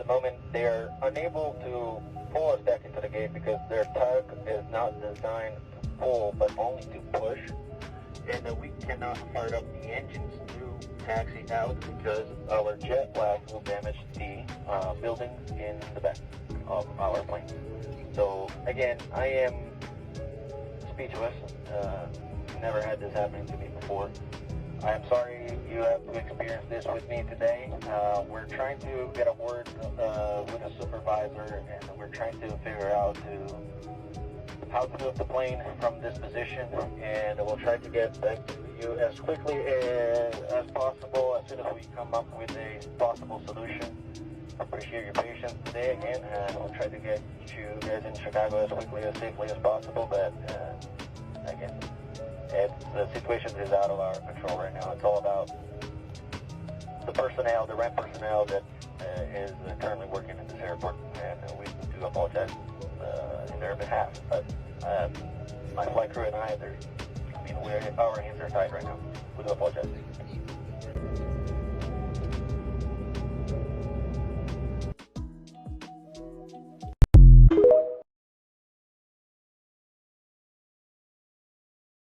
moment they are unable to pull us back into the gate because their tug is not designed to pull but only to push, and that we cannot fire up the engines to taxi out because our jet blast will damage the buildings in the back of our plane. So again, I am speechless. Never had this happening to me before. I am sorry you have to experience this with me today. We're trying to get a word with a supervisor, and we're trying to figure out how to move the plane from this position, and we'll try to get back to you as quickly as possible as soon as we come up with a possible solution. I appreciate your patience today again, and we'll try to get you guys in Chicago as quickly as safely as possible, but again, the situation is out of our control right now. It's all about the personnel, the ramp personnel that is currently working in this airport, and we do apologize in their behalf. But my flight crew and I, our hands are tied right now. We do apologize.